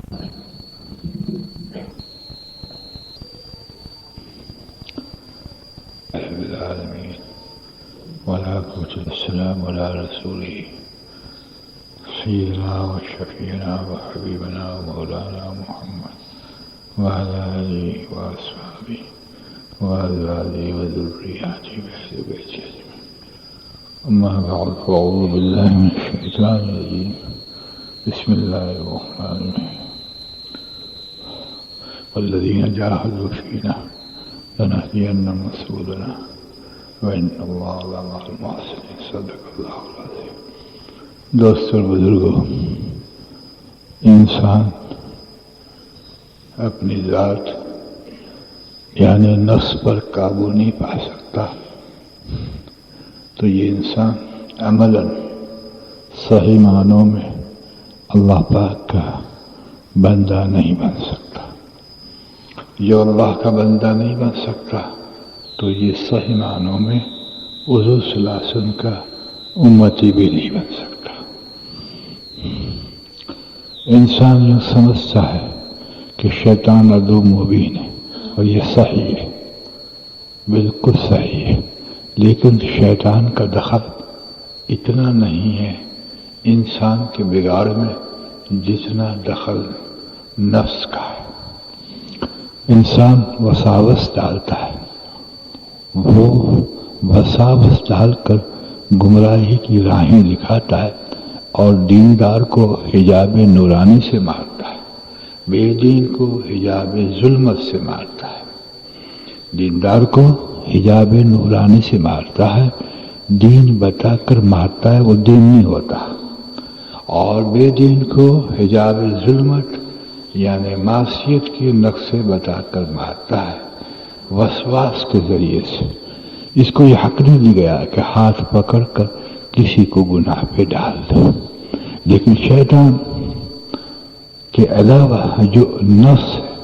رب العالمين والعاقبة للسلام على رسوله سيدنا وشفيعنا وحبيبنا ومولانا محمد وعلى آله وأصحابه وأزواجه وذرياته وأهل بيته أجمعين. أما بعد فأعوذ بالله من الشيطان الرجيم. بسم الله الرحمن الرحيم. والذين جاهدوا فينا لنهدينهم سبلنا وإن الله لمع المحسنين. صدق اللہ العظیم. دوستو بزرگوں، انسان اپنی ذات یعنی نفس پر قابو نہیں پا سکتا تو یہ انسان عملاً صحیح معنوں میں اللہ پاک کا بندہ نہیں بن سکتا. جو اللہ کا بندہ نہیں بن سکتا تو یہ صحیح معنوں میں حضور صلی اللہ علیہ وسلم کا امتی بھی نہیں بن سکتا. انسان یوں سمجھتا ہے کہ شیطان عدو مبین ہے اور یہ صحیح ہے، بالکل صحیح ہے، لیکن شیطان کا دخل اتنا نہیں ہے انسان کے بگاڑ میں جتنا دخل نفس کا ہے. انسان وساوس ڈالتا ہے، وہ وساوس ڈال کر گمراہی کی راہیں دکھاتا ہے اور دیندار کو حجاب نورانی سے مارتا ہے، بے دین کو حجاب ظلمت سے مارتا ہے. دیندار کو حجاب نورانی سے مارتا ہے، دین بتا کر مارتا ہے، وہ دین نہیں ہوتا. اور بے دین کو حجاب ظلمت یعنی معصیت کے نقشے بتا کر مارتا ہے وسواس کے ذریعے سے. اس کو یہ حق نہیں دی گیا کہ ہاتھ پکڑ کر کسی کو گناہ پہ ڈال دے. لیکن شیطان کے علاوہ جو نفس ہے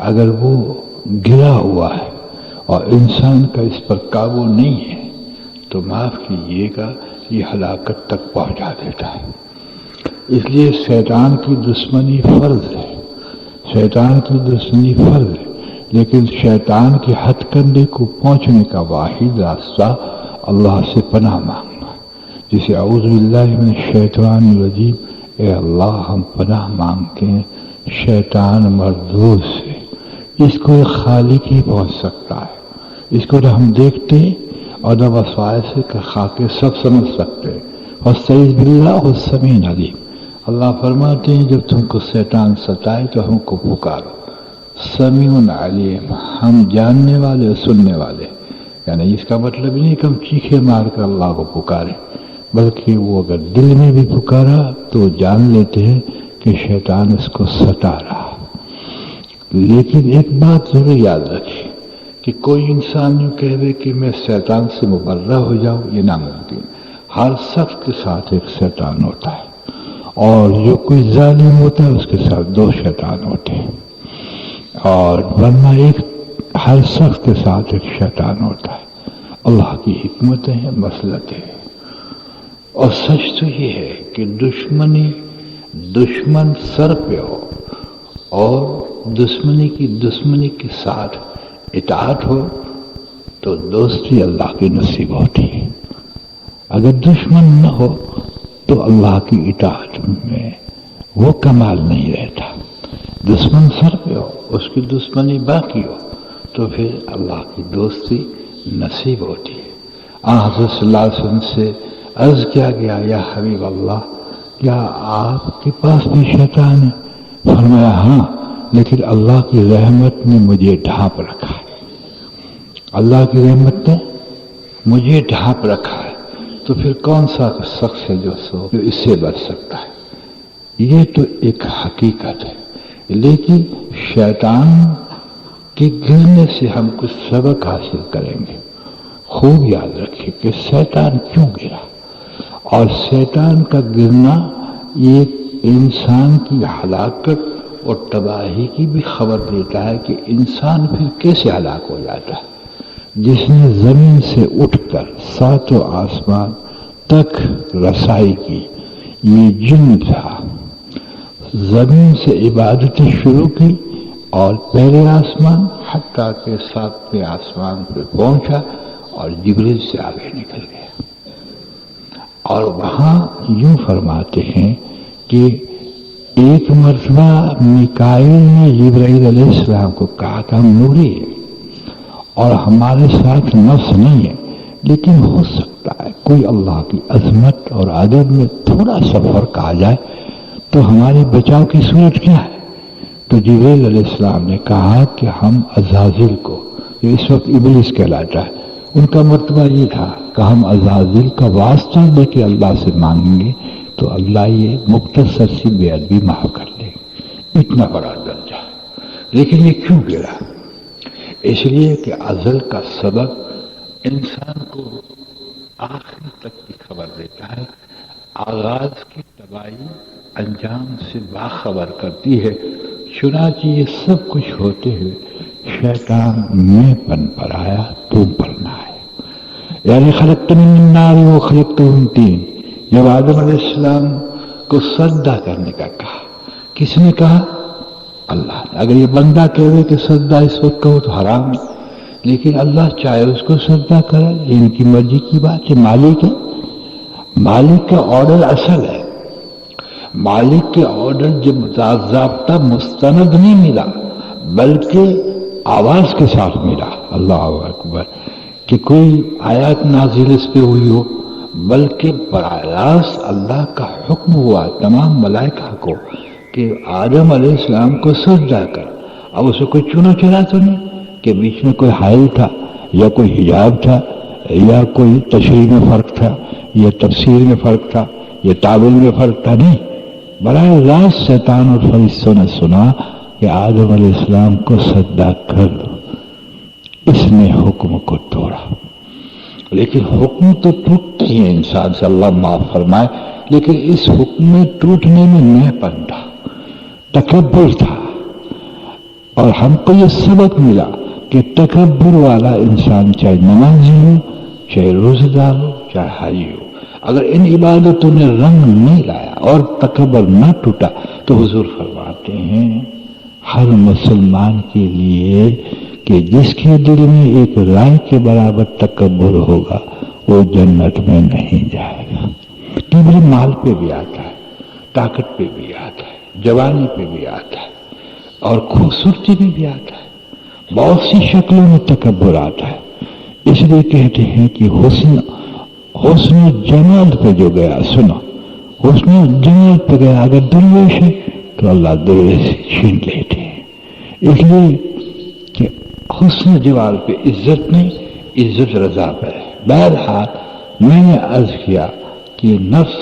اگر وہ گرا ہوا ہے اور انسان کا اس پر قابو نہیں ہے تو معاف کیجیے گا یہ ہلاکت تک پہنچا دیتا ہے. اس لیے شیطان کی دشمنی فرض ہے، شیطان کی دشمنی فرض ہے، لیکن شیطان کی ہتھ کنڈے کو پہنچنے کا واحد راستہ اللہ سے پناہ مانگنا، جسے اعوذ باللہ من الشیطان الرجیم، اے اللہ ہم پناہ مانگتے ہیں شیطان مردود سے. اس کو ایک خالق ہی پہنچ سکتا ہے، اس کو نہ ہم دیکھتے اور نہ وسائل سے خاکے سب سمجھ سکتے. فاستعیذ باللہ السمیع العلیم. اللہ فرماتے ہیں جب تم کو شیطان ستائے تو ہم کو پکارو. سمیع علیم، ہم جاننے والے سننے والے. یعنی اس کا مطلب نہیں کہ ہم چیخے مار کر اللہ کو پکارے، بلکہ وہ اگر دل میں بھی پکارا تو جان لیتے ہیں کہ شیطان اس کو ستا رہا. لیکن ایک بات ضرور یاد رکھیں کہ کوئی انسان یوں کہہ دے کہ میں شیطان سے مبرہ ہو جاؤں، یہ ناممکن. ہر شخص کے ساتھ ایک شیطان ہوتا ہے، اور جو کوئی ظالم ہوتا ہے اس کے ساتھ دو شیطان ہوتے ہیں، اور ورنہ ایک ہر شخص کے ساتھ ایک شیطان ہوتا ہے. اللہ کی حکمتیں ہیں، مسلطیں ہیں. اور سچ تو یہ ہے کہ دشمن سر پہ ہو اور دشمنی کے ساتھ اطاعت ہو تو دوستی اللہ کی نصیب ہوتی ہے. اگر دشمن نہ ہو تو اللہ کی اطاعت میں وہ کمال نہیں رہتا. دشمن سر پہ ہو، اس کی دشمنی باقی ہو تو پھر اللہ کی دوستی نصیب ہوتی ہے. حضرت صلی اللہ علیہ وسلم سے عرض کیا گیا، یا حبیب اللہ کیا آپ کے پاس بھی شیطان ہے؟ فرمایا ہاں، لیکن اللہ کی رحمت نے مجھے ڈھانپ رکھا ہے. اللہ کی رحمت نے مجھے ڈھانپ رکھا ہے. تو پھر کون سا شخص ہے جو اس سے بچ سکتا ہے؟ یہ تو ایک حقیقت ہے. لیکن شیطان کے گرنے سے ہم کچھ سبق حاصل کریں گے. خوب یاد رکھیے کہ شیطان کیوں گرا، اور شیطان کا گرنا یہ انسان کی ہلاکت اور تباہی کی بھی خبر دیتا ہے کہ انسان پھر کیسے ہلاک ہو جاتا ہے. جس نے زمین سے اٹھ کر ساتوں آسمان تک رسائی کی یہ جن تھا. زمین سے عبادتیں شروع کی اور پہلے آسمان حتیٰ کہ 7ویں آسمان پہ پہنچا اور جبریل سے آگے نکل گیا. اور وہاں یوں فرماتے ہیں کہ ایک مرتبہ میکائیل نے جبرائیل علیہ السلام کو کہا کہ ہم نوری ہیں اور ہمارے ساتھ نفس نہیں ہے، لیکن ہو سکتا ہے کوئی اللہ کی عظمت اور ادب میں تھوڑا سا فرق آ جائے تو ہمارے بچاؤ کی صورت کیا ہے؟ تو جبریل علیہ السلام نے کہا کہ ہم عزازیل کو، جو اس وقت ابلیس کہلاتا ہے، ان کا مرتبہ یہ تھا کہ ہم عزازیل کا واسطہ لے کے اللہ سے مانگیں گے تو اللہ یہ مختصر سی بے ادبی معاف کر لے. اتنا بڑا درجہ. لیکن یہ کیوں گرا؟ اس لیے کہ ازل کا سبب انسان کو آخر تک کی خبر دیتا ہے، آغاز کی تباہی انجام سے باخبر کرتی ہے. چنانچہ یہ سب کچھ ہوتے ہوئے شیطان میں پن پر آیا، تو پڑنا ہے. یعنی خلقتنی من نار و خلقتہ من طین. جب آدم علیہ السلام کو سجدہ کرنے کا کہا، کس نے کہا؟ اللہ نے. اگر یہ بندہ کہہ دے کہ سجدہ اس وقت کہو تو حرام ہے، لیکن اللہ چاہے اس کو سجدہ کرے، ان کی مرضی کی بات ہے. مالک ہے، مالک کا آرڈر اصل ہے. مالک کے آرڈر جب ضابطہ مستند نہیں ملا بلکہ آواز کے ساتھ ملا، اللہ اکبر، کہ کوئی آیات نازل اس پہ ہوئی ہو، بلکہ براہ راست اللہ کا حکم ہوا تمام ملائکہ کو کہ آدم علیہ السلام کو سجدہ کر. اب اسے کوئی چنا چلا تو نہیں کہ بیچ میں کوئی حائل تھا یا کوئی حجاب تھا یا کوئی تشریح میں فرق تھا یا تفسیر میں فرق تھا یا تعبیر میں فرق تھا. نہیں، براہ راست شیطان اور فرشتوں نے سنا کہ آدم علیہ السلام کو سجدہ کر دو. اس نے حکم کو توڑا. لیکن حکم تو ٹوٹتے ہی انسان سے، اللہ معاف فرمائے، لیکن اس حکم میں ٹوٹنے میں میں پن تھا، تکبر تھا. اور ہم کو یہ سبق ملا کہ تکبر والا انسان چاہے نمازی ہو، چاہے روزہ دار ہو، چاہے حاجی ہو، اگر ان عبادتوں نے رنگ نہیں لایا اور تکبر نہ ٹوٹا تو حضور فرماتے ہیں ہر مسلمان کے لیے کہ جس کے دل میں ایک رائے کے برابر تکبر ہوگا وہ جنت میں نہیں جائے گا. کبر مال پہ بھی آتا ہے، طاقت پہ بھی آتا ہے، جوانی پہ بھی آتا ہے اور خوبصورتی پہ بھی آتا ہے. بہت سی شکلوں میں تکبر آتا ہے. اس لیے کہتے ہیں کہ حسن جمال پہ جو گیا، سنو، حسن جمال پہ گیا اگر درویش ہے تو اللہ درویش چھین لیتے ہیں. اس لیے کہ حسن جمال پہ عزت نہیں، عزت رضا پہ ہے. بہرحال میں نے عرض کیا کہ نفس،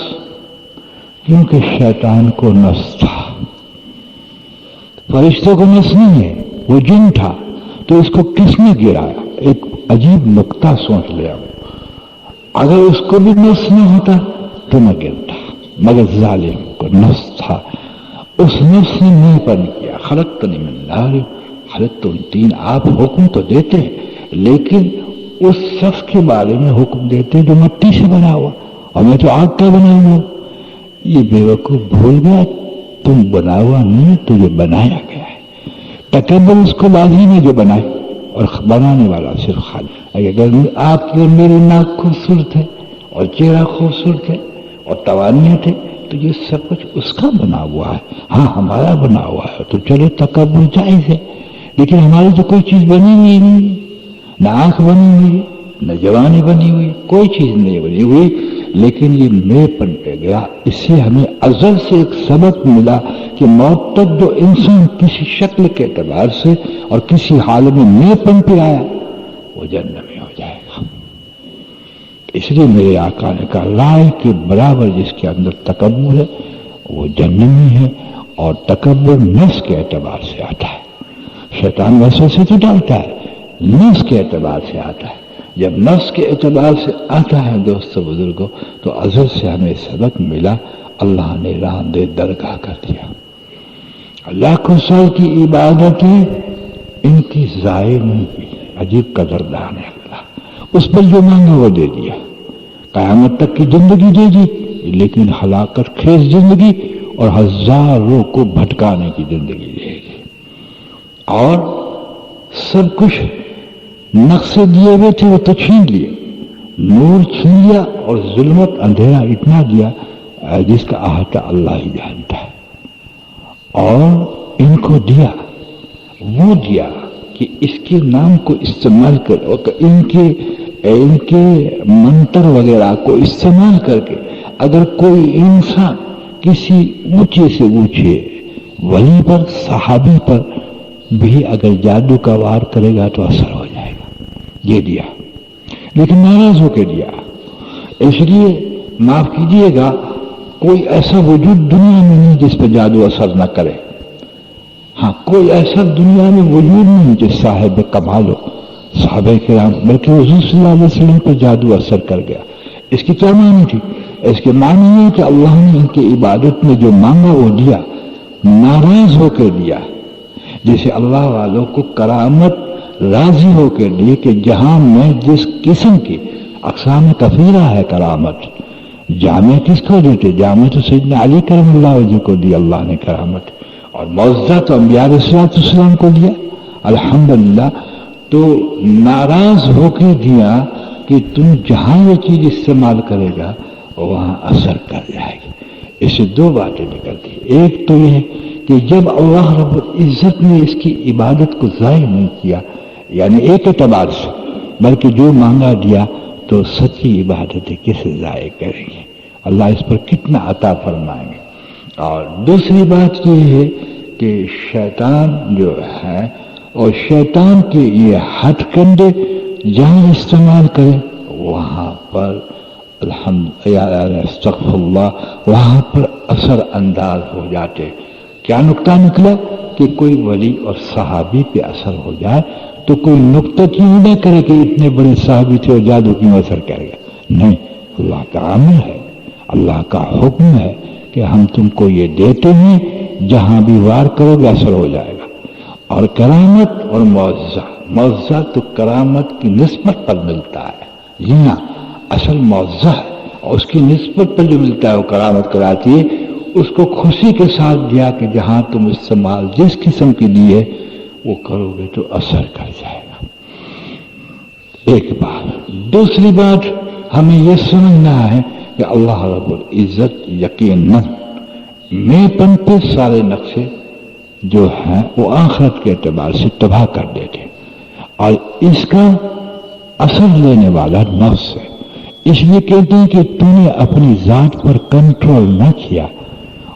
کیونکہ شیطان کو نفس تھا، فرشتوں کو نفس نہیں ہے، وہ جن تھا، تو اس کو کس نے گرایا؟ ایک عجیب نقطہ سوچ لیا. اگر اس کو بھی نفس نہ ہوتا تو نہ گرتا، مگر ظالم کو نفس تھا. اس نفس نے نہیں پن کیا. خلقتنی من نار خلقتہ من طین. آپ حکم تو دیتے ہیں لیکن اس شخص کے بارے میں حکم دیتے جو مٹی سے بنا ہوا، اور میں تو آگ کا بنا ہوا. یہ بیوقوف بھول گیا تم بنا ہوا نہیں، تو یہ بنایا گیا ہے. تکبر اس کو لازمی میں جو بنائے، اور بنانے والا صرف خالق. اگر آپ کے میری ناک خوبصورت ہے اور چہرہ خوبصورت ہے اور توانیت ہے تو یہ سب کچھ اس کا بنا ہوا ہے. ہاں ہمارا بنا ہوا ہے تو چلو تکبر جائز ہے، لیکن ہماری تو کوئی چیز بنی ہوئی نہیں، نہ آنکھ بنی ہوئی، نہ جوانی بنی ہوئی، کوئی چیز نہیں بنی ہوئی. لیکن یہ میں پن پہ گیا. اس سے ہمیں ازل سے ایک سبق ملا کہ موت تک جو انسان کسی شکل کے اعتبار سے اور کسی حال میں میں پن پہ آیا وہ جہنمی ہو جائے گا. اس لیے میرے آقا نے کہا رائے کے برابر جس کے اندر تکبر ہے وہ جہنمی ہے. اور تکبر نفس کے اعتبار سے آتا ہے. شیطان ویسے سے تو ڈالتا ہے، نفس کے اعتبار سے آتا ہے. جب نفس کے اعتبار سے آتا ہے دوستو بزرگوں تو ازل سے ہمیں سبق ملا. اللہ نے راندے درگاہ کر دیا. لاکھوں سال کی عبادتیں ان کی ضائع نہیں ہوئی. عجیب قدردان ہے اللہ. اس پر جو مانگا وہ دے دیا. قیامت تک کی زندگی دے دی، لیکن ہلاکت خیز زندگی اور ہزاروں کو بھٹکانے کی زندگی رہے گی، اور سب کچھ نقشے دیے ہوئے تھے وہ تو چھین لیے، نور چھین لیا، اور ظلمت اندھیرا اتنا دیا جس کا احاطہ اللہ ہی جانتا ہے۔ اور ان کو دیا، وہ دیا کہ اس کے نام کو استعمال کر، اور ان کے منتر وغیرہ کو استعمال کر کے اگر کوئی انسان کسی اونچے سے اونچے ولی پر، صحابی پر بھی اگر جادو کا وار کرے گا تو اثر ہو جائے گا، یہ دیا، لیکن ناراض ہو کے دیا۔ اس لیے معاف کیجیے گا، کوئی ایسا وجود دنیا میں نہیں جس پہ جادو اثر نہ کرے۔ ہاں، کوئی ایسا دنیا میں وجود نہیں جو صاحب کمال ہو، صحابہ کرام، بلکہ حضور صلی اللہ علیہ وسلم پر جادو اثر کر گیا۔ اس کی کیا معنی تھی؟ اس کے معنی یہ کہ اللہ نے ان کی عبادت میں جو مانگا وہ دیا، ناراض ہو کے دیا۔ جیسے اللہ والوں کو کرامت راضی ہو کے دی کہ جہاں میں جس قسم کی اقسام کثیرہ ہے کرامت، جامع کس کو دیتے؟ جامع تو سیدنا علی کرم اللہ وجہ کو دی اللہ نے کرامت، اور معزہ تو انبیاء علیہ السلام کو دیا، الحمدللہ۔ تو ناراض ہو کے دیا کہ تم جہاں یہ چیز استعمال کرے گا وہاں اثر کر جائے گی۔ اس سے دو باتیں نکلتی ہیں، ایک تو یہ کہ جب اللہ رب العزت نے اس کی عبادت کو ضائع نہیں کیا، یعنی ایک اعتبار سے، بلکہ جو مانگا دیا، تو سچی عبادتیں کسے ضائع کریں گے؟ اللہ اس پر کتنا عطا فرمائیں گے۔ اور دوسری بات یہ ہے کہ شیطان جو ہے، اور شیطان کے یہ ہتھ کنڈے جہاں استعمال کرے وہاں پر استغفر اللہ، وہاں پر اثر انداز ہو جاتے۔ کیا نقطہ نکلا کہ کوئی ولی اور صحابی پہ اثر ہو جائے تو کوئی نقطہ کیوں نہ کرے کہ اتنے بڑے صحابی تھے اور جادو کیوں اثر کرے گا؟ نہیں، اللہ کا عمل ہے، اللہ کا حکم ہے کہ ہم تم کو یہ دیتے ہیں، جہاں بھی وار کرو گے اثر ہو جائے گا۔ اور کرامت اور معجزہ تو کرامت کی نسبت پر ملتا ہے، جی ہاں، اصل معجزہ ہے، اور اس کی نسبت پر جو ملتا ہے وہ کرامت کراتی ہے۔ اس کو خوشی کے ساتھ دیا کہ جہاں تم استعمال جس قسم کی دی ہے وہ کرو گے تو اثر کر جائے گا۔ ایک بات۔ دوسری بات ہمیں یہ سمجھنا ہے کہ اللہ رب العزت یقیناً میں پن پہ سارے نقشے جو ہیں وہ آخرت کے اعتبار سے تباہ کر دیتے، اور اس کا اثر لینے والا نفس ہے۔ اس لیے کہتے ہیں کہ تو نے اپنی ذات پر کنٹرول نہ کیا،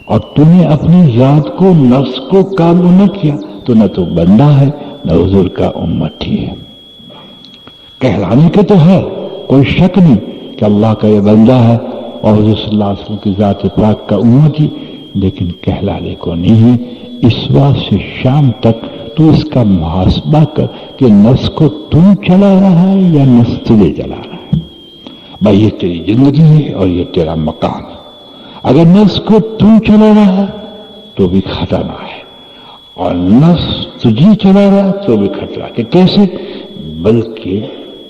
اور تو نے اپنی ذات کو، نفس کو قابو نہ کیا، تو نہ تو بندہ ہے نہ حضور کا امتی ہے۔ کہلانے کے تو ہے، کوئی شک نہیں کہ اللہ کا یہ بندہ ہے اور حضور صلی اللہ علیہ وسلم کی ذات پاک کا امتی، لیکن کہلانے کو نہیں ہے۔ اس بات سے شام تک تو اس کا محاسبہ کر کہ نفس کو تم چلا رہا ہے یا نفس تجھے چلا رہا ہے۔ بھائی یہ تیری زندگی ہے اور یہ تیرا مقام ہے۔ اگر نفس کو تم چلا رہا ہے تو بھی خطرہ ہے، اور نفس تجھے چلا رہا ہے تو بھی خطرہ، کہ کیسے؟ بلکہ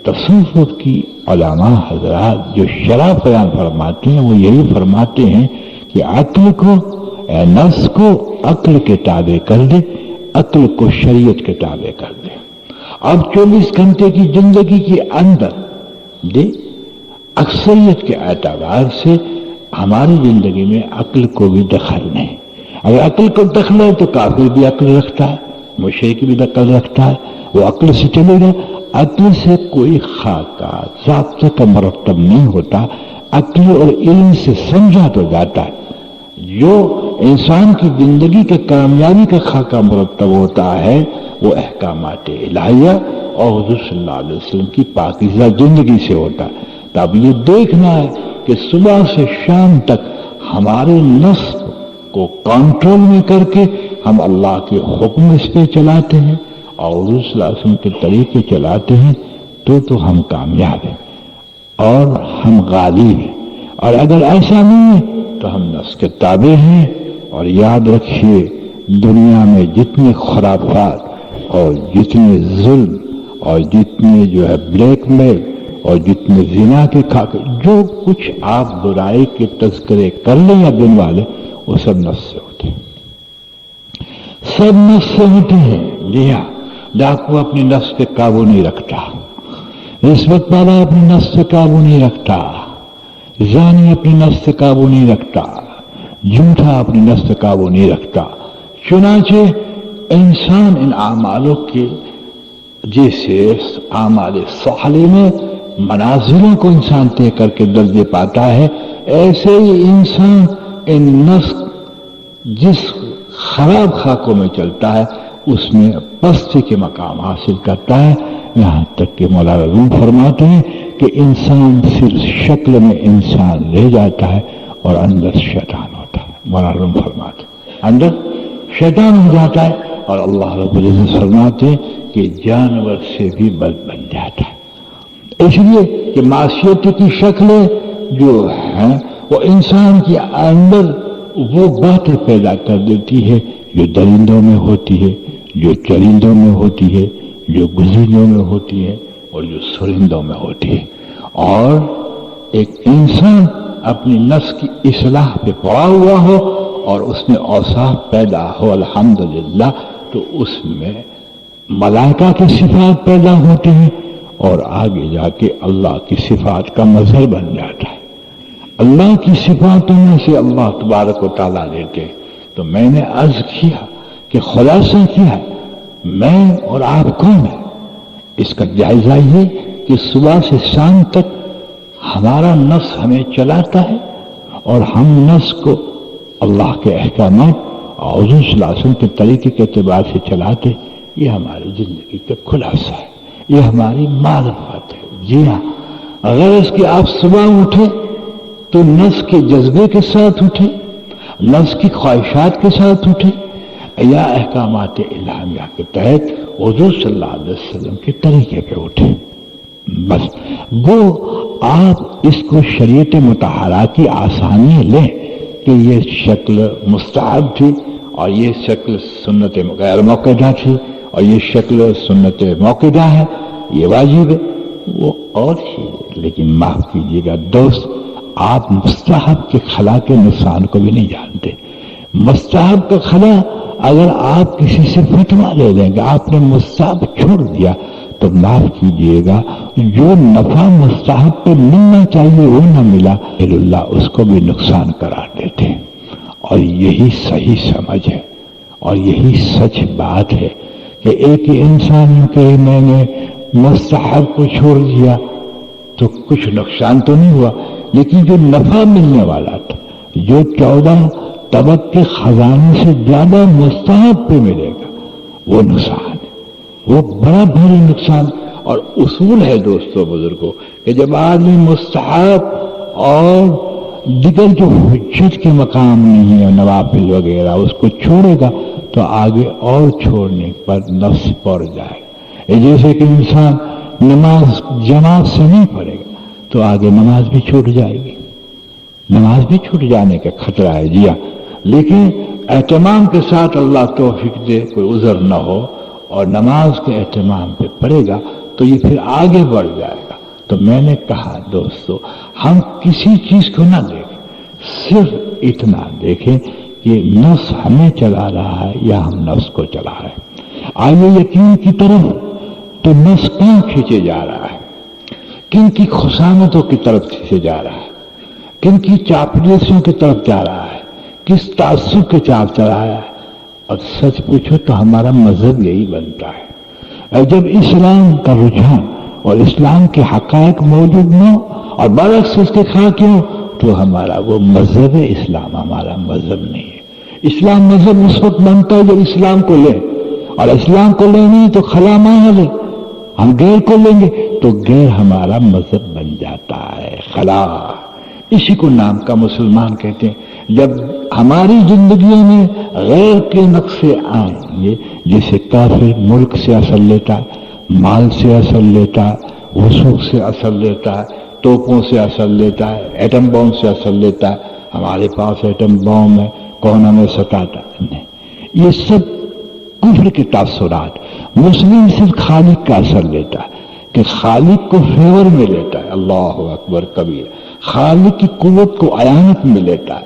تصوف کی علماء حضرات جو شرح بیان فرماتے ہیں وہ یہی فرماتے ہیں کہ عقل کو، نفس کو عقل کے تابع کر دے، عقل کو شریعت کے تابع کر دے۔ اب 24 گھنٹے کی زندگی کے اندر دے اکثریت کے اعتبار سے ہماری زندگی میں عقل کو بھی دخل نہیں۔ اگر عقل کو دخل ہے تو کافر بھی عقل رکھتا ہے، مشرک بھی عقل رکھتا ہے، وہ عقل سے چلے گا۔ عقل سے کوئی خاکہ ضابطہ کا مرتب نہیں ہوتا، عقل اور علم سے سمجھا تو جاتا ہے۔ جو انسان کی زندگی کے کامیابی کا خاکہ مرتب ہوتا ہے وہ احکامات الہیہ اور حضور صلی اللہ علیہ وسلم کی پاکیزہ زندگی سے ہوتا ہے۔ تو اب یہ دیکھنا ہے کہ صبح سے شام تک ہمارے نفس کو کنٹرول میں کر کے ہم اللہ کے حکم اس پہ چلاتے ہیں اور حضور صلی اللہ علیہ وسلم کے طریقے چلاتے ہیں تو ہم کامیاب ہیں اور ہم غالب ہیں۔ اور اگر ایسا نہیں ہے تو ہم نفس کے تابع ہیں۔ اور یاد رکھیے، دنیا میں جتنے خرافات اور جتنے ظلم اور جتنے جو ہے بلیک میل اور جتنے زنا کے خاکے، جو کچھ آپ برائی کے تذکرے کر لیں یا دن والے، وہ سب نفس سے ہوتے ہیں، سب نفس سے ہوتے ہیں۔ لیا ڈاکو اپنی نفس پہ قابو نہیں رکھتا، رشوت والا اپنی نفس سے قابو نہیں رکھتا، زانی اپنی نفس سے قابو نہیں رکھتا، جھوٹا اپنی نفس سے قابو نہیں رکھتا۔ چنانچہ انسان ان اعمالوں کے جیسے اعمال صالح میں منازلوں کو انسان طے کر کے درجے پاتا ہے، ایسے ہی انسان ان نفس جس خراب خاکوں میں چلتا ہے اس میں پستی کے مقام حاصل کرتا ہے، یہاں تک کہ مولانا روم فرماتے ہیں کہ انسان صرف شکل میں انسان رہ جاتا ہے اور اندر شیطان ہوتا ہے۔ مولانا روم فرماتے ہیں اندر شیطان ہو جاتا ہے، اور اللہ رب العزت فرماتے ہیں کہ جانور سے بھی بد بن جاتا ہے۔ اس لیے کہ معصیت کی شکلیں جو ہیں وہ انسان کے اندر وہ باتیں پیدا کر دیتی ہے جو درندوں میں ہوتی ہے، جو چرندوں میں ہوتی ہے، جو گزرندوں میں ہوتی ہے اور جو سرندوں میں ہوتی ہے۔ اور ایک انسان اپنی نفس کی اصلاح پہ پڑا ہوا ہو اور اس میں اوصاف پیدا ہو الحمدللہ، تو اس میں ملائکہ کی صفات پیدا ہوتی ہیں اور آگے جا کے اللہ کی صفات کا مظہر بن جاتا ہے۔ اللہ کی صفاتوں میں سے اللہ تبارک و تعالیٰ لیتے ہیں۔ تو میں نے عرض کیا کہ خلاصہ کیا ہے، میں اور آپ کون ہیں؟ اس کا جائزہ یہ کہ صبح سے شام تک ہمارا نفس ہمیں چلاتا ہے اور ہم نفس کو اللہ کے احکامات اور حضور صلی اللہ علیہ وسلم کے طریقے کے اعتبار سے چلاتے، یہ ہماری زندگی کا خلاصہ ہے، یہ ہماری معرفت ہے۔ جی ہاں، اگر اس کی آپ صبح اٹھے تو نفس کے جذبے کے ساتھ اٹھے، نفس کی خواہشات کے ساتھ اٹھے، یا احکامات الہیہ کے تحت حضور صلی اللہ علیہ وسلم کے طریقے پہ اٹھے، بس وہ آپ اس کو شریعت مطہرہ کی آسانی لیں کہ یہ شکل مستحب تھی اور یہ شکل سنت غیر موقعہ تھی اور یہ شکل سنت موقعہ ہے، یہ واجب ہے، وہ اور چیز۔ لیکن معاف کیجیے گا دوست، آپ مستحب کے خلا کے نقصان کو بھی نہیں جانتے۔ مستحب کا خلا اگر آپ کسی سے فتویٰ لے لیں گے آپ نے مستحب چھوڑ دیا تو معاف کیجیے گا، جو نفع مستحب پہ ملنا چاہیے وہ نہ ملا، اللہ اس کو بھی نقصان قرار دیتے ہیں۔ اور یہی صحیح سمجھ ہے اور یہی سچ بات ہے کہ ایک ہی انسان کہ میں نے مستحب کو چھوڑ دیا تو کچھ نقصان تو نہیں ہوا، لیکن جو نفع ملنے والا تھا، جو 14 طبق کے خزانے سے زیادہ مستحب پہ ملے گا، وہ نقصان ہے، وہ بڑا بھاری نقصان۔ اور اصول ہے دوستو بزرگوں کہ جب آدمی مستحب اور دیگر جو حجت کے مقام نہیں ہے نوافل وغیرہ اس کو چھوڑے گا تو آگے اور چھوڑنے پر نفس پڑ جائے گا۔ جیسے کہ انسان نماز جماعت سے نہیں پڑھے گا تو آگے نماز بھی چھوٹ جائے گی، نماز بھی چھوٹ جانے کا خطرہ ہے۔ جی ہاں، لیکن اہتمام کے ساتھ اللہ توفیق دے کوئی عذر نہ ہو اور نماز کے اہتمام پہ پڑے گا تو یہ پھر آگے بڑھ جائے گا۔ تو میں نے کہا دوستو ہم کسی چیز کو نہ دیکھیں، صرف اتنا دیکھیں کہ نفس ہمیں چلا رہا ہے یا ہم نفس کو چلا رہے ہیں۔ آئیے یقین کی طرف، تو نفس کہاں کھینچے جا رہا ہے، کن کی خسامتوں کی طرف کھینچے جا رہا ہے، کن کی چاپلوسیوں کی طرف جا رہا ہے، کس تعصب کے چاپ چلا ہے۔ اور سچ پوچھو تو ہمارا مذہب یہی بنتا ہے، اور جب اسلام کا رجحان اور اسلام کے حقائق موجود نہ ہو اور برعکس اس کے خاطر ہو تو ہمارا وہ مذہب ہے، اسلام ہمارا مذہب نہیں ہے۔ اسلام مذہب اس وقت بنتا ہے جب اسلام کو لیں، اور اسلام کو لیں نہیں تو خلا ماں لیں، ہم غیر کو لیں گے تو غیر ہمارا مذہب بن جاتا ہے، خلا۔ اسی کو نام کا مسلمان کہتے ہیں۔ جب ہماری زندگیوں میں غیر کے نقشے آئیں گے، جیسے کافر ملک سے اثر لیتا ہے، مال سے اثر لیتا ہے، وسوخ سے اثر لیتا ہے، توپوں سے اثر لیتا ہے، ایٹم بم سے اثر لیتا ہے۔ ہمارے پاس ایٹم بم ہے، کون ہمیں ستاتا نہیں۔ یہ سب کفر کے تاثرات۔ مسلم صرف خالق کا اثر لیتا ہے کہ خالق کو فیور میں لیتا ہے، اللہ اکبر کبیر، خالق کی قوت کو عیانت میں لیتا ہے،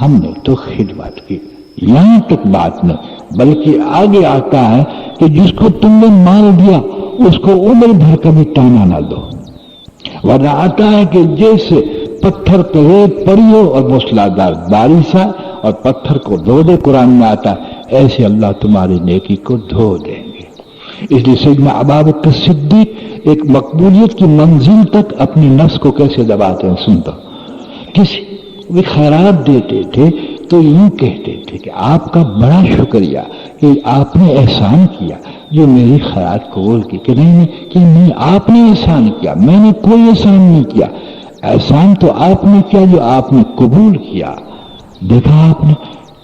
ہم نے تو خدمت کی. یہاں تک بات نہیں، بلکہ آگے آتا ہے کہ جس کو تم نے مال دیا اس کو عمر بھر کبھی تانا نہ دو. ورنہ آتا ہے کہ جیسے پتھر پہ ریت پڑی ہو اور موسلادھار بارش آئے اور پتھر کو دھو دے، قرآن میں آتا ہے ایسے اللہ تمہاری نیکی کو دھو دیں گے. اس لیے سیدنا ابوبکر صدیق ایک مقبولیت کی منزل تک اپنی نفس کو کیسے دباتے ہیں سنتا. کسی بھی خیرات دیتے تھے تو یوں کہتے تھے کہ آپ کا بڑا شکریہ کہ آپ نے احسان کیا جو میری خیرات قبول کی. کہ نہیں آپ نے احسان کیا، میں نے کوئی احسان نہیں کیا. احسان تو آپ نے کیا جو آپ نے قبول کیا. دیکھا آپ نے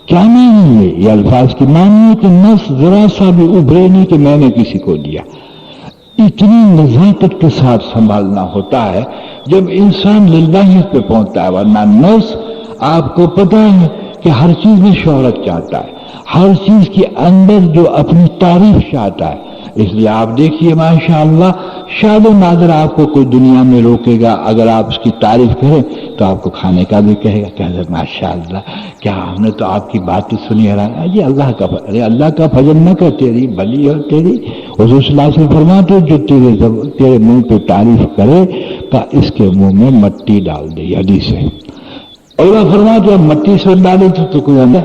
کیا معنی ہے یہ الفاظ کی؟ معنی ہے کہ نفس ذرا سا بھی ابھرے نہیں کہ میں نے کسی کو دیا. اتنی نزاکت کے ساتھ سنبھالنا ہوتا ہے جب انسان للہیت پہ پہنچتا ہے. ورنہ نفس آپ کو پتہ ہے کہ ہر چیز میں شہرت چاہتا ہے، ہر چیز کے اندر جو اپنی تعریف چاہتا ہے. اس لیے آپ دیکھیے ماشاءاللہ شاد و نادر آپ کو کوئی دنیا میں روکے گا، اگر آپ اس کی تعریف کریں تو آپ کو کھانے کا بھی کہے گا کہ حضرت ماشاءاللہ کیا ہم نے تو آپ کی باتیں سنی ہے. یہ اللہ کا ارے اللہ کا فضل نہ کر، تیری بلی اور تیری حضور صلی اللہ علیہ وسلم فرماتے جو تیرے منہ پہ تعریف کرے تو اس کے منہ میں مٹی ڈال دے. یہ حدیث ہے. علماء فرماتے ہیں مٹی سے ڈالے تو کوئی اندر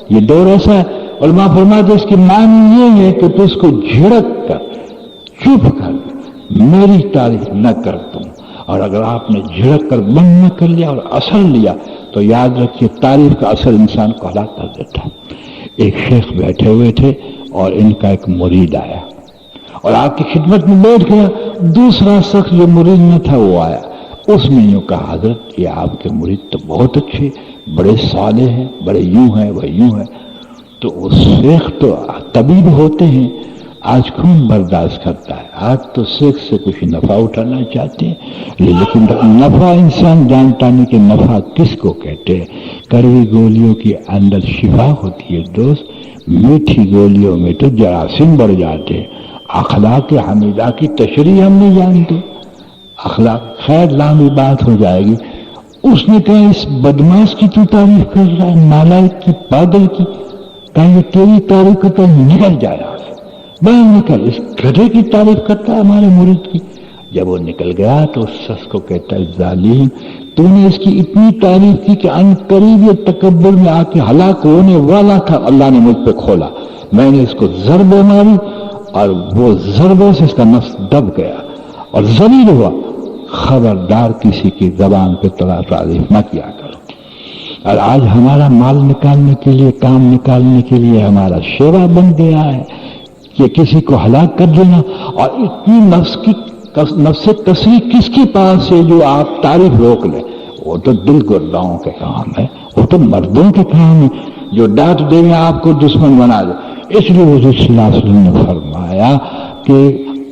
یہ دور ایسا ہے. علماء فرماتے اس کی معنی یہ ہے کہ تو اس کو جھڑک کر چپ کر میری تعریف نہ کر تم. اور اگر آپ نے جھڑک کر بند نہ کر لیا اور اثر لیا تو یاد رکھیے تعریف کا اثر انسان کو ہلاک کر دیتا. ایک شیخ بیٹھے ہوئے تھے اور ان کا ایک مرید آیا اور آپ کی خدمت میں بیٹھ گیا. دوسرا شخص جو مرید نہ تھا وہ آیا. اس نے یوں کہا حضرت یہ آپ کے مرید تو بہت اچھے، بڑے صالح ہیں، بڑے یوں ہیں وہ یوں ہیں. تو وہ شیخ تو طبیب ہوتے ہیں، آج کون برداشت کرتا ہے؟ آج تو شیخ سے کچھ نفع اٹھانا چاہتے ہیں، لیکن نفع انسان جانتا نہیں کہ نفع کس کو کہتے ہیں. کڑوی گولیوں کے اندر شفا ہوتی ہے دوست، میٹھی گولیوں میں تو جراثیم بڑھ جاتے ہیں. اخلاق حمیدہ کی تشریح ہم نہیں جانتے. اخلاق خیر لامبی بات ہو جائے گی. اس نے کہا اس بدماش کی تو تعریف کر رہا ہے، نالائق کی، پاگل کی، کہیں تیری تعریف کرتا ہے نکل جائے باہر نکل. اس گدھے کی تعریف کرتا ہے ہمارے مرید کی. جب وہ نکل گیا تو اس شخص کو کہتا ہے ظالم تو نے اس کی اتنی تعریف کی کہ ان قریب یہ تکبر میں آ کے ہلاک ہونے والا تھا. اللہ نے مجھ پہ کھولا، میں نے اس کو ضربے ماری اور وہ ضربے سے اس کا نفس دب گیا اور ذلیل ہوا. خبردار کسی کی زبان پہ تعریف نہ کیا کرو. اور آج ہمارا مال نکالنے کے لیے، کام نکالنے کے لیے ہمارا شیوا بن گیا ہے کہ کسی کو ہلاک کر دینا. اور اتنی نفس تسریح کس کے پاس ہے جو آپ تعریف روک لیں؟ وہ تو دل گرداؤں کے کام ہے، وہ تو مردوں کے کام ہے جو ڈانٹ دیں گے آپ کو دشمن بنا دے. اس لیے حضور صلی اللہ علیہ وسلم نے فرمایا کہ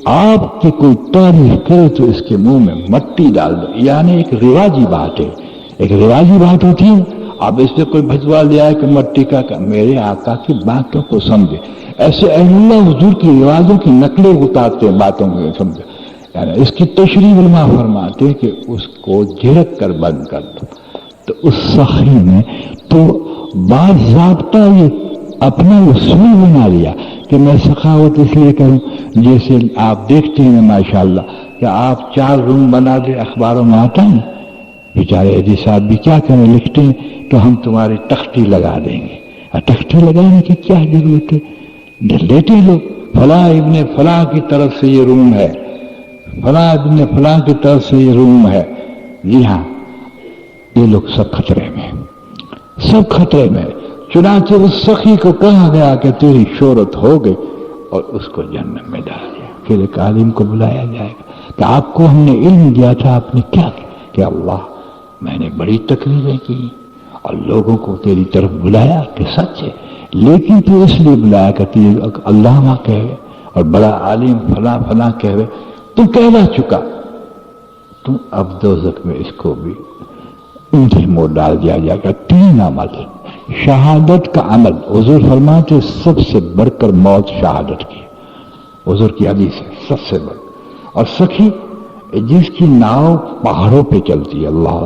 آپ کی کوئی تعریف کرے تو اس کے منہ میں مٹی ڈال دو. یعنی ایک رواجی بات ہے، ایک رواجی بات ہوتی ہے. اب اس سے کوئی بھجوا لیا ہے کہ مٹی کا میرے آقا کی باتوں کو سمجھے. ایسے اہل اللہ حضور کی روایتوں کی نقلیں اتارتے ہیں باتوں کو سمجھے. یعنی اس کی تشریح علماء فرماتے ہیں کہ اس کو جھڑک کر بند کر دو. تو اس سخی نے تو باضابطہ یہ اپنا اصول بنا لیا کہ میں سخاوت اس لیے کروں. جیسے آپ دیکھتے ہیں ماشاءاللہ کہ آپ 4 روم بنا دے، اخباروں میں آتا ہے بیچارے حدیث صاحب بھی کیا کریں، لکھتے ہیں تو ہم تمہاری تختی لگا دیں گے. تختی لگانے کی کیا ضرورت ہے؟ لیتے لوگ فلاں ابن فلاں کی طرف سے یہ روم ہے، فلاں ابن فلاں کی طرف سے یہ روم ہے. جی ہاں، یہ لوگ سب خطرے میں، سب خطرے میں. چنانچہ اس سخی کو کہا گیا کہ تیری شہرت ہو گئی اور اس کو جہنم میں ڈال دیا. پھر ایک عالم کو بلایا جائے گا کہ آپ کو ہم نے علم دیا تھا، آپ نے کیا کہ اللہ میں نے بڑی تقریریں کی اور لوگوں کو تیری طرف بلایا کہ سچ ہے، لیکن تو اس لیے بلایا کہ علامہ کہے اور بڑا عالم فلاں فلاں کہے. تم کہنا چکا، تم اب دوزخ میں اس کو بھی اونٹے مور ڈال دیا جائے گا. 3 عمل شہادت کا عمل. حضور فرماتے سب سے بڑھ کر موت شہادت کی، حضور کی حدیث ہے سب سے بڑھ. اور سخی جس کی ناؤ پہاڑوں پہ چلتی ہے، اللہ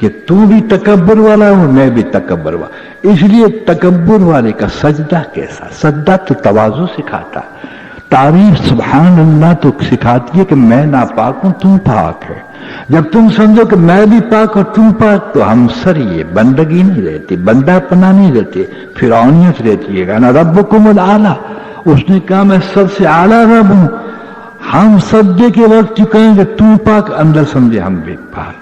کہ تو بھی تکبر والا ہو میں بھی تکبر والا. اس لیے تکبر والے کا سجدہ کیسا؟ سجدہ تو تواضع سکھاتا ہے. تعریف سبحان اللہ تو سکھاتی ہے کہ میں ناپاک ہوں تم پاک ہے. جب تم سمجھو کہ میں بھی پاک اور تم پاک تو ہم سر یہ بندگی نہیں رہتی, بندہ پنا نہیں رہتی, فرعونیت رہتی ہے. انا ربکم الاعلی, اس نے کہا میں سب سے اعلیٰ رب ہوں. ہم سجدے کے وقت کہیں کہ تم پاک, اندر سمجھے ہم بھی پاک.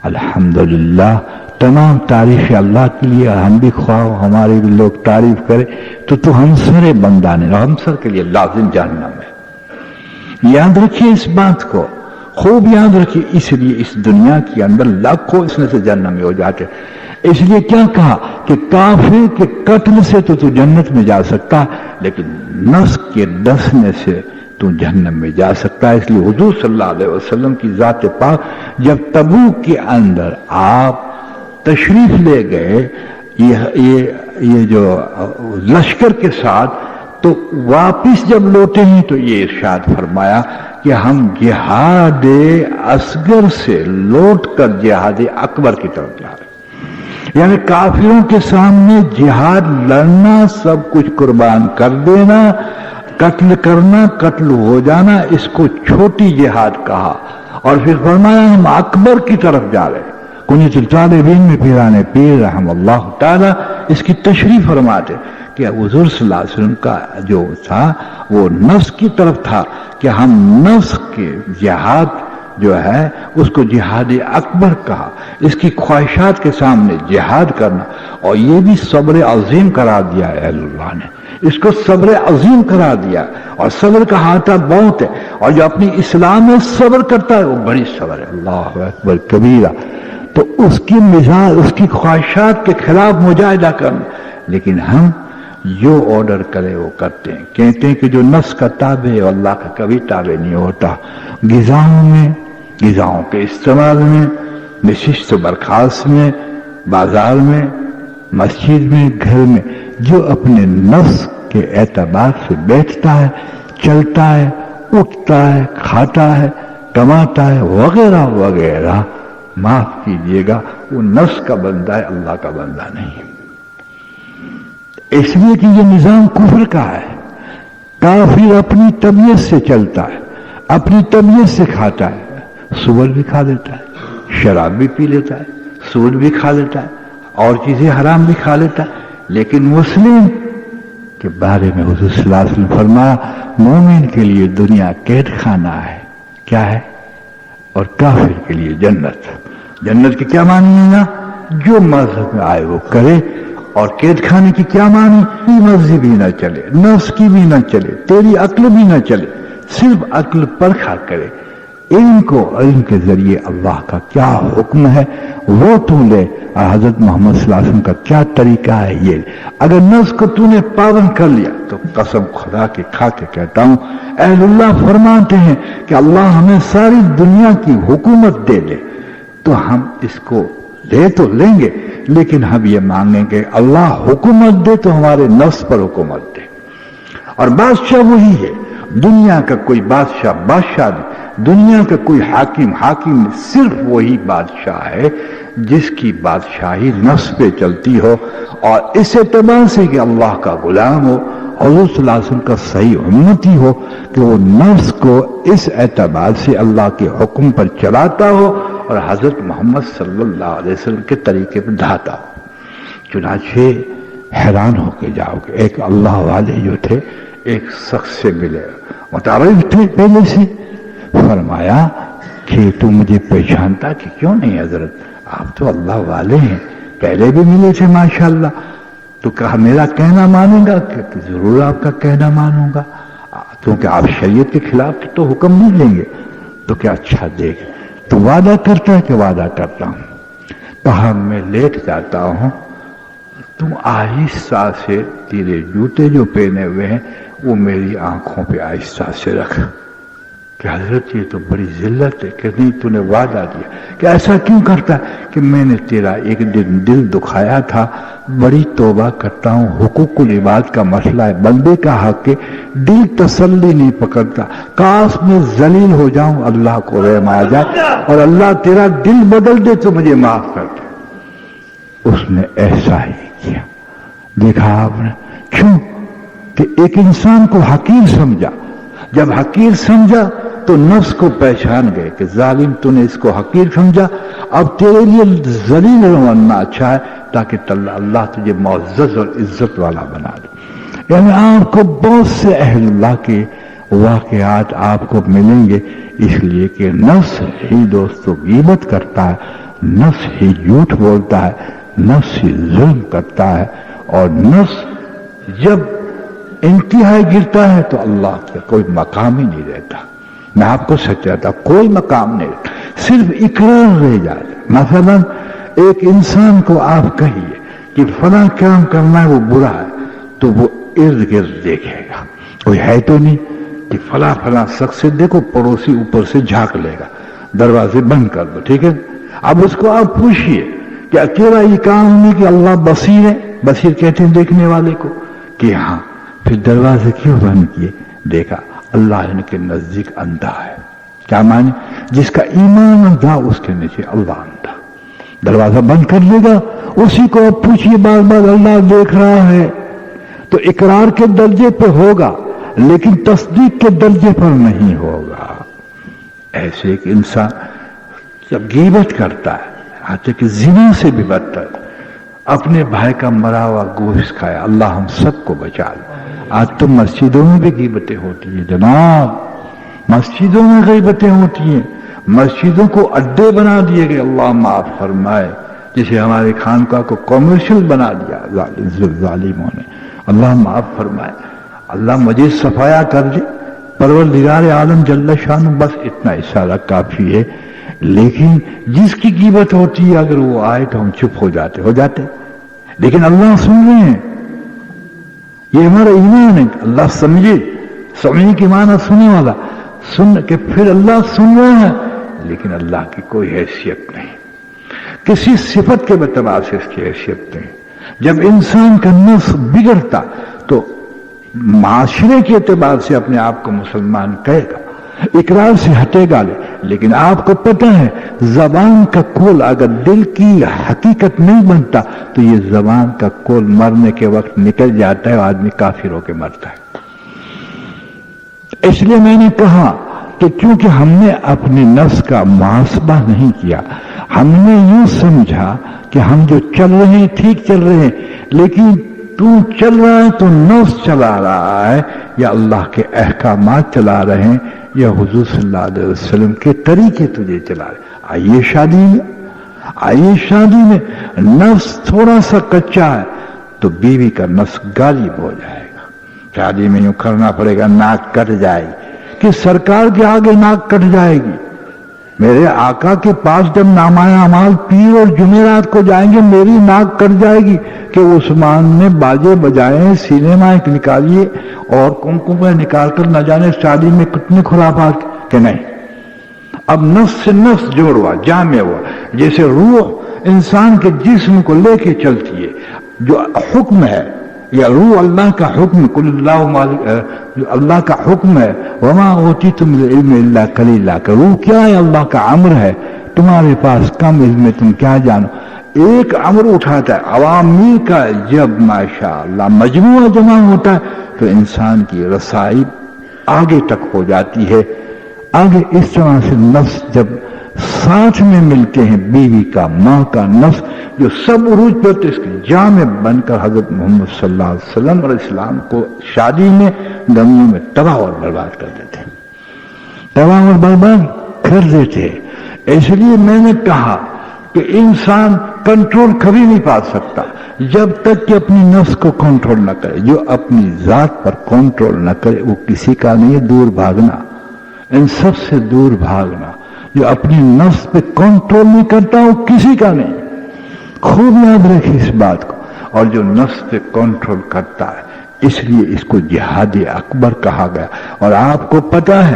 الحمدللہ تمام تعریف اللہ کے لیے. ہم بھی خواہ ہمارے بھی لوگ تعریف کرے تو ہم سر بندہ نہیں, ہم سر کے لیے لازم جہنم ہے. یاد رکھیے اس بات کو, خوب یاد رکھیے. اس لیے اس دنیا کے اندر لاکھوں اس میں سے جہنم میں ہو جاتے. اس لیے کیا کہا کہ کافر کے قتل سے تو جنت میں جا سکتا, لیکن نفس کے ڈسنے سے تو جہنم میں جا سکتا ہے. اس لیے حضور صلی اللہ علیہ وسلم کی ذات پاک جب تبوک کے اندر آپ تشریف لے گئے یہ جو لشکر کے ساتھ, تو واپس جب لوٹے ہیں تو یہ ارشاد فرمایا کہ ہم جہاد اصغر سے لوٹ کر جہاد اکبر کی طرف جا رہے ہیں. یعنی کافروں کے سامنے جہاد لڑنا, سب کچھ قربان کر دینا, قتل کرنا, قتل ہو جانا, اس کو چھوٹی جہاد کہا. اور پھر فرمایا ہم اکبر کی طرف جا رہے ہیں. کنیت الطالبین میں پیرانے پیر رحم اللہ تعالی اس کی تشریح فرماتے کہ حضور صلی اللہ علیہ وسلم کا جو تھا وہ نفس کی طرف تھا کہ ہم نفس کے جہاد جو ہے اس کو جہاد اکبر کہا. اس کی خواہشات کے سامنے جہاد کرنا, اور یہ بھی صبر عظیم قرار دیا ہے اہل اللہ نے, اس کو صبر عظیم قرار دیا. اور صبر کا ہاتھا بہت ہے, اور جو اپنی اسلام میں صبر کرتا ہے وہ بڑی صبر ہے. اللہ اکبر کبیرہ. تو اس کی مزاج, اس کی خواہشات کے خلاف مجاہدہ کرنا. لیکن ہم جو آرڈر کرے وہ کرتے ہیں. کہتے ہیں کہ جو نفس کا تابع ہے اللہ کا کبھی تابع نہیں ہوتا. غذاؤں میں, غذاؤں کے استعمال میں, نشست و برخاست میں, بازار میں, مسجد میں, گھر میں, جو اپنے نفس کے اعتبار سے بیٹھتا ہے, چلتا ہے, اٹھتا ہے, کھاتا ہے, کماتا ہے وغیرہ وغیرہ, معاف کیجیے گا وہ نفس کا بندہ ہے, اللہ کا بندہ نہیں. اس لیے کہ یہ نظام کفر کا ہے. کافر اپنی طبیعت سے چلتا ہے, اپنی طبیعت سے کھاتا ہے. سور بھی کھا لیتا ہے, شراب بھی پی لیتا ہے, سود بھی کھا لیتا ہے, اور چیزیں حرام بھی کھا لیتا ہے. لیکن مسلم کے بارے میں حضور صلی اللہ علیہ وسلم فرمایا مومن کے لیے دنیا قید خانہ ہے. کیا ہے؟ اور کافر کے لیے جنت. جنت کے کیا معنی ہے نا؟ جو مذہب میں آئے وہ کرے. اور قید خانے کی کیا معنی؟ مرضی بھی نہ چلے, نفس کی بھی نہ چلے, تیری عقل بھی نہ چلے, صرف عقل پرکھا کرے. علم کو, علم کے ذریعے اللہ کا کیا حکم ہے وہ تو لے, اور حضرت محمد صلی اللہ علیہ وسلم کا کیا طریقہ ہے یہ. اگر نفس کو تو نے پابند کر لیا تو قسم خدا کے کھا کے کہتا ہوں, اہل اللہ فرماتے ہیں کہ اللہ ہمیں ساری دنیا کی حکومت دے دے تو ہم اس کو لے تو لیں گے, لیکن ہم یہ مانگیں گے اللہ حکومت دے تو ہمارے نفس پر حکومت دے. اور بادشاہ وہی ہے, دنیا کا کوئی بادشاہ بادشاہ نہیں, دنیا کا کوئی حاکم حاکم نہیں, صرف وہی بادشاہ ہے جس کی بادشاہی نفس پہ چلتی ہو, اور اس اعتبار سے کہ اللہ کا غلام ہو, حضور صلی اللہ علیہ وسلم کا صحیح امتی ہو, کہ وہ نفس کو اس اعتبار سے اللہ کے حکم پر چلاتا ہو اور حضرت محمد صلی اللہ علیہ وسلم کے طریقے پر ڈھاتا ہو. چنانچہ حیران ہو کے جاؤ گے. ایک اللہ والے جو تھے ایک شخص سے ملے, متعارف تھے پہلے سے, فرمایا کہ تو مجھے پہچانتا کہ کیوں نہیں حضرت, آپ تو اللہ والے ہیں, پہلے بھی ملے تھے ماشاءاللہ. تو کہا میرا کہنا مانیں گا؟ کہ ضرور آپ کا کہنا مانوں گا, کیونکہ آپ شریعت کے خلاف تو حکم نہیں لیں گے. تو کیا اچھا دیکھ, تو وعدہ کرتا ہے کہ وعدہ کرتا ہوں. کہا میں لیٹ جاتا ہوں, تم آہستہ سے تیرے جوتے جو پہنے ہوئے ہیں وہ میری آنکھوں پہ آہستہ سے رکھ. کہ حضرت یہ تو بڑی ذلت ہے کہ نہیں تو نے وعدہ دیا کہ ایسا کیوں کرتا ہے کہ میں نے تیرا ایک دن دل دکھایا تھا، بڑی توبہ کرتا ہوں، حقوق العباد کا مسئلہ ہے، بندے کا حق ہے، دل تسلی نہیں پکڑتا، کاش میں ذلیل ہو جاؤں، اللہ کو رحم آ جائے اور اللہ تیرا دل بدل دے تو مجھے معاف کر دے۔ اس نے ایسا ہی کیا۔ دیکھا آپ نے کیوں کہ ایک انسان کو حقیر سمجھا، جب حقیر سمجھا تو نفس کو پہچان گئے کہ ظالم تو نے اس کو حقیر سمجھا، اب تیرے لیے ذلیل بننا اچھا ہے تاکہ اللہ تجھے معزز اور عزت والا بنا دے۔ یعنی آپ کو بہت سے اہل اللہ کے واقعات آپ کو ملیں گے، اس لیے کہ نفس ہی دوستو غیبت کرتا ہے، نفس ہی جھوٹ بولتا ہے، نفس ہی ظلم کرتا ہے، اور نفس جب انتہائی گرتا ہے تو اللہ کا کوئی مقام ہی نہیں رہتا۔ میں آپ کو سچ کہتا کوئی مقام نہیں رہتا، صرف اقرار رہ جاتا۔ مثلا ایک انسان کو آپ کہیے کہ فلاں کام کرنا ہے وہ برا ہے، تو وہ ارد گرد دیکھے گا، کوئی ہے تو نہیں کہ فلاں شخص سے دیکھو، پڑوسی اوپر سے جھانک لے گا، دروازے بند کر دو، ٹھیک ہے۔ اب اس کو آپ پوچھئے کہ اکیلا یہ کام نہیں کہ اللہ بصیر ہے، بصیر کہتے ہیں دیکھنے والے کو، کہ ہاں، پھر دروازے کیوں بند کیے؟ دیکھا اللہ ان کے نزدیک اندھا ہے۔ کیا معنی؟ جس کا ایمان اندھا اس کے نیچے اللہ اندھا، دروازہ بند کر لے گا۔ اسی کو آپ پوچھئے بار بار اللہ دیکھ رہا ہے، تو اقرار کے درجے پہ ہوگا لیکن تصدیق کے درجے پر نہیں ہوگا۔ ایسے ایک انسان جب غیبت کرتا ہے، آتے کہ زنا سے بھی بدتر، اپنے بھائی کا مرا ہوا گوشت کھایا، اللہ ہم سب کو بچا لے۔ آج تو مسجدوں میں بھی غیبتیں ہوتی ہیں جناب، مسجدوں میں غیبتیں ہوتی ہیں، مسجدوں کو اڈے بنا دیے گئے، اللہ معاف فرمائے، جسے ہمارے خانقاہ کو کمرشل بنا دیا ظالموں نے، اللہ معاف فرمائے، اللہ مجھے صفایا کر دے، پروردگار عالم جل شانہ، بس اتنا اشارہ کافی ہے۔ لیکن جس کی غیبت ہوتی ہے اگر وہ آئے تو ہم چپ ہو جاتے، لیکن اللہ سن رہے ہیں، یہ ہمارا ایمان ہے، اللہ سمجھنے کی معنی سننے والا، سن کہ پھر اللہ سن رہا ہے، لیکن اللہ کی کوئی حیثیت نہیں، کسی صفت کے اعتبار سے اس کی حیثیت نہیں۔ جب انسان کا نفس بگڑتا تو معاشرے کے اعتبار سے اپنے آپ کو مسلمان کہے گا، اقرار سے ہٹے گا، لیکن آپ کو پتہ ہے زبان کا کول اگر دل کی حقیقت نہیں بنتا تو یہ زبان کا کول مرنے کے وقت نکل جاتا ہے، آدمی کافر ہو کے مرتا ہے۔ اس لیے میں نے کہا کہ کیونکہ ہم نے اپنے نفس کا محاسبہ نہیں کیا، ہم نے یوں سمجھا کہ ہم جو چل رہے ہیں ٹھیک چل رہے ہیں، لیکن تو چل رہا ہے تو نفس چلا رہا ہے، یا اللہ کے احکامات چلا رہے ہیں، یا حضور صلی اللہ علیہ وسلم کے طریقے تجھے چلا رہے۔ آئیے شادی میں نفس تھوڑا سا کچا ہے تو بیوی کا نفس غالب ہو جائے گا، شادی میں یوں کرنا پڑے گا، ناک کٹ جائے گی، کہ سرکار کے آگے ناک کٹ جائے گی، میرے آقا کے پاس جب نامہ اعمال پیر اور جمعرات کو جائیں گے میری ناک کٹ جائے گی کہ عثمان نے باجے بجائے، سینما ایک نکالیے اور کمکم نکال کر نہ جانے شادی میں کتنے خرافات کہ نہیں۔ اب نفس سے نفس جوڑوا، جامع ہوا، جیسے روح انسان کے جسم کو لے کے چلتی ہے، جو حکم ہے، یا روح اللہ کا حکم، کل اللہ کا حکم ہے، وما اوتیتم من العلم الا قلیلا، کہ روح کیا ہے؟ اللہ کا امر ہے، تمہارے پاس کم علم ہے، تم کیا جانو۔ ایک امر اٹھاتا ہے عوامی کا، جب ماشاءاللہ مجموعہ جمع ہوتا ہے تو انسان کی رسائی آگے تک ہو جاتی ہے۔ آگے اس طرح سے نفس جب ساتھ میں ملتے ہیں، بیوی کا، ماں کا نفس جو سب عروج پر اس کے جامع بن کر حضرت محمد صلی اللہ علیہ وسلم اور اسلام کو شادی میں گمیوں میں تباہ اور برباد کر دیتے ہیں، تباہ اور برباد کر دیتے ہیں۔ اس لیے میں نے کہا کہ انسان کنٹرول کبھی نہیں پا سکتا جب تک کہ اپنی نفس کو کنٹرول نہ کرے۔ جو اپنی ذات پر کنٹرول نہ کرے وہ کسی کا نہیں ہے، دور بھاگنا، ان سب سے دور بھاگنا۔ جو اپنی نفس پہ کنٹرول نہیں کرتا وہ کسی کا نہیں، خوب یاد رکھیں اس بات کو۔ اور جو نفس پہ کنٹرول کرتا ہے اس لیے اس کو جہاد اکبر کہا گیا۔ اور آپ کو پتا ہے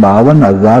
52,000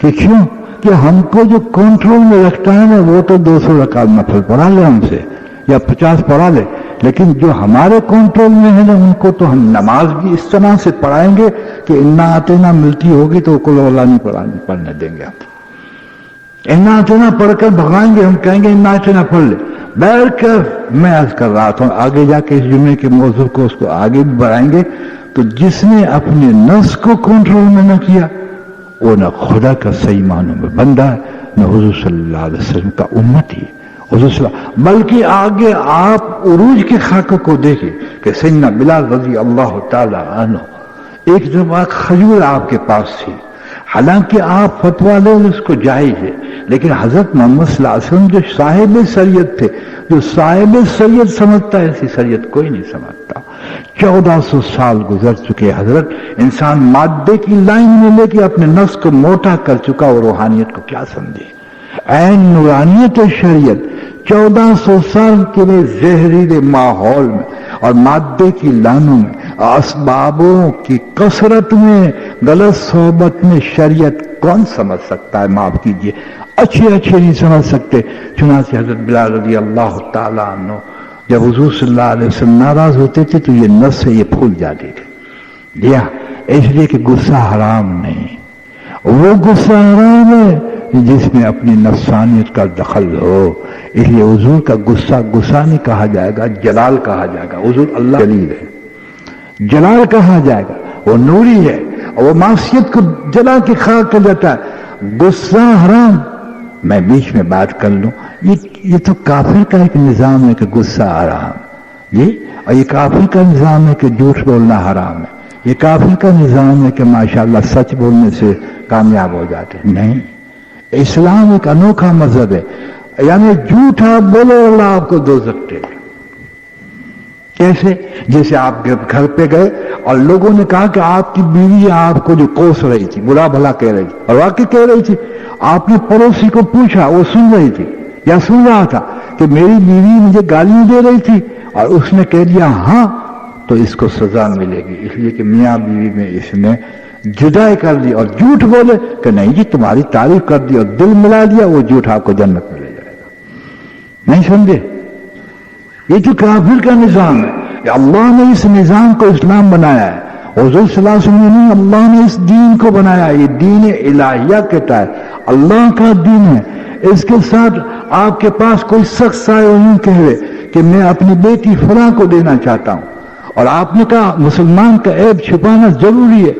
کہ کیوں کہ ہم کو جو کنٹرول میں رکھتا ہے نا وہ تو 200 رکعت نفل پڑھا لے ہم سے یا 50 پڑھا لے، لیکن جو ہمارے کنٹرول میں ہے نا ان کو تو ہم نماز بھی اس طرح سے پڑھائیں گے کہ انا آتینا ملتی ہوگی تو قل اللہ نہیں پڑھنے دیں گے ہم، انا آتینا پڑھ کر بھگائیں گے، ہم کہیں گے انا آتینا پڑھ لے بیٹھ کر۔ میں عرض کر رہا تھا آگے جا کے اس جمعے کے موضوع کو اس کو آگے بھی بڑھائیں گے، تو جس نے اپنے نفس کو کنٹرول میں نہ کیا وہ نہ خدا کا صحیح معنوں میں بندہ ہے، نہ حضور صلی اللہ علیہ وسلم کا امتی ہے، حضور صلی اللہ، بلکہ آگے آپ عروج کے خاکوں کو دیکھیں کہ سیدنا بلال رضی اللہ تعالی عنہ ایک دفعہ کھجور آپ کے پاس تھی، حالانکہ آپ فتویٰ لیں اس کو جائز ہے، لیکن حضرت محمد صلی اللہ علیہ وسلم جو صاحب شریعت تھے، جو صاحب شریعت سمجھتا ہے ایسی شریعت کوئی نہیں سمجھتا۔ 1400 سال گزر چکے حضرت، انسان مادے کی لائن میں لے کے اپنے نفس کو موٹا کر چکا اور روحانیت کو کیا سمجھے؟ عین نورانیت شریعت 1400 سال کے لیے زہریلے ماحول میں اور مادے کی لانوں میں، اسبابوں کی کثرت میں، غلط صحبت میں شریعت کون سمجھ سکتا ہے؟ معاف کیجئے، اچھے نہیں سمجھ سکتے۔ چنانچہ حضرت بلال رضی اللہ تعالیٰ عنہ جب حضور صلی اللہ علیہ وسلم ناراض ہوتے تھے تو یہ نس سے یہ پھول جاتے تھے، دیا اس لیے کہ غصہ حرام نہیں، وہ غصہ حرام ہے جس میں اپنی نفسانیت کا دخل ہو، اس لیے حضور کا غصہ نہیں کہا جائے گا، جلال کہا جائے گا۔ حضور اللہ جلیل ہے، جلال کہا جائے گا، وہ نوری ہے اور وہ معصیت کو جلا کے خاک کر دیتا ہے۔ غصہ حرام، میں بیچ میں بات کر لوں، یہ تو کافر کا ایک نظام ہے کہ غصہ حرام جی، اور یہ کافر کا نظام ہے کہ جھوٹ بولنا حرام ہے، یہ کافر کا نظام ہے کہ ماشاءاللہ سچ بولنے سے کامیاب ہو جاتے ہیں۔ نہیں، اسلام ایک انوکھا مذہب ہے، یعنی جھوٹ آپ بولو اللہ آپ کو دوزخ دے گا۔ کیسے؟ جیسے آپ گھر پہ گئے اور لوگوں نے کہا کہ آپ کی بیوی آپ کو جو کوس رہی تھی، برا بھلا کہہ رہی تھی، اور واقعی کہہ رہی تھی، آپ نے پڑوسی کو پوچھا، وہ سن رہی تھی یا سن رہا تھا کہ میری بیوی مجھے گالیاں دے رہی تھی، اور اس نے کہہ دیا ہاں تو اس کو سزا ملے گی، اس لیے کہ میاں بیوی میں اس نے جدائی کر دی، اور جھوٹ بولے کہ نہیں جی تمہاری تعریف کر دی اور دل ملا دیا، وہ جھوٹ آپ کو جنت میں لے جائے گا۔ نہیں سمجھے؟ یہ جو کافر کا نظام ہے، کہ اللہ نے اس نظام کو اسلام بنایا ہے، حضور صلی اللہ علیہ وسلم نے اللہ نے اس دین کو بنایا، یہ دین الہیہ کہتا ہے، اللہ کا دین ہے۔ اس کے ساتھ آپ کے پاس کوئی شخص آئے اور یوں کہے کہ میں اپنی بیٹی فلاں کو دینا چاہتا ہوں، اور آپ نے کہا مسلمان کا عیب چھپانا ضروری ہے،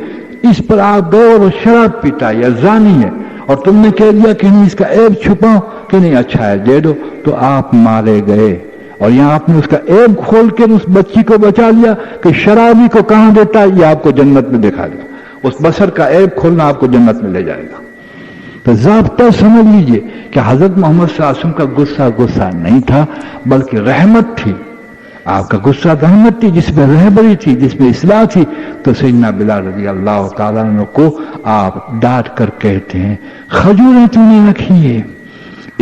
اس پر آپ گئے اور وہ شراب پیتا ہے یا زانی ہے، اور تم نے کہہ دیا کہ نہیں اس کا عیب چھپاؤ، کہ نہیں اچھا ہے دے دو، تو آپ مارے گئے۔ اور یہاں آپ نے اس کا عیب کھول کے اس بچی کو بچا لیا کہ شرابی کو کہاں دیتا ہے، یہ آپ کو جنت میں دکھا دیا۔ اس بشر کا عیب کھولنا آپ کو جنت میں لے جائے گا۔ تو ضابطہ سمجھ لیجئے کہ حضرت محمد صلی اللہ علیہ وسلم کا غصہ نہیں تھا بلکہ رحمت تھی۔ آپ کا غصہ رحمت تھی جس میں رہبری تھی، جس میں اصلاح تھی۔ تو سیدنا بلال رضی اللہ تعالیٰ عنہ کو آپ ڈانٹ کر کہتے ہیں کھجوریں تو نے رکھی ہے،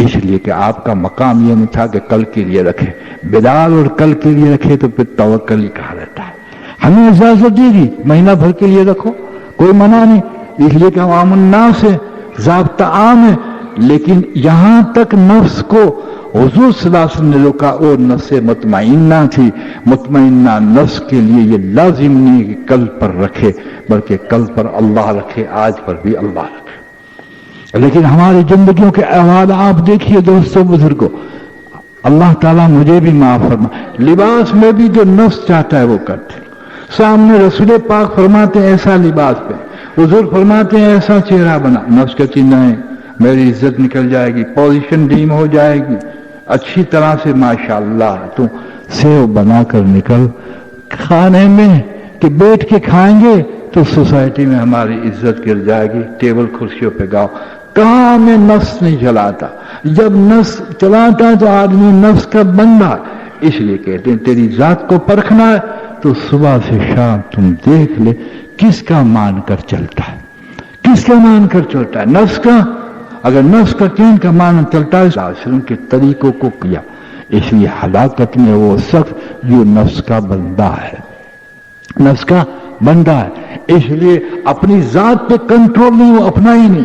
اس لیے کہ آپ کا مقام یہ نہیں تھا کہ کل کے لیے رکھے بلال، اور کل کے لیے رکھے تو پھر توکل ہی کہا رہتا ہے۔ ہمیں اجازت دے دی مہینہ بھر کے لیے رکھو، کوئی منع نہیں، اس لیے کہ عوام الناس ہے، ضابطہ عام ہے، لیکن یہاں تک نفس کو حضور صلی اللہ علیہ وسلم نے روکا، اور نفس مطمئنہ تھی، مطمئنہ نفس کے لیے یہ لازم نہیں کہ کل پر رکھے، بلکہ کل پر اللہ رکھے، آج پر بھی اللہ رکھے۔ لیکن ہماری زندگیوں کے احوال آپ دیکھیے دوستوں بزرگوں، اللہ تعالیٰ مجھے بھی معاف فرما، لباس میں بھی جو نفس چاہتا ہے وہ کرتے، سامنے رسول پاک فرماتے ہیں ایسا لباس پہ، حضور فرماتے ہیں ایسا چہرہ بنا، نفس کہتی نہیں میری عزت نکل جائے گی، پوزیشن ڈیم ہو جائے گی، اچھی طرح سے ماشاءاللہ تو سیو بنا کر نکل کھانے میں کہ بیٹھ کے کھائیں گے تو سوسائٹی میں ہماری عزت گر جائے گی، ٹیبل کرسیوں پہ گاؤ۔ کہاں میں نفس نہیں چلاتا، جب نفس چلاتا تو آدمی نفس کا بندہ، اس لیے کہتے ہیں تیری ذات کو پرکھنا ہے تو صبح سے شام تم دیکھ لے کس کا مان کر چلتا ہے، کس کا مان کر چلتا ہے، نفس کا؟ اگر نفس کا کین کا مان چلتا ہے، صلی اللہ علیہ وسلم کے طریقوں کو کیا، اس لیے ہلاکت میں وہ شخص جو نفس کا بندہ ہے، نفس کا بندہ ہے، اس لیے اپنی ذات پہ کنٹرول نہیں، وہ اپنا ہی نہیں،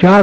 4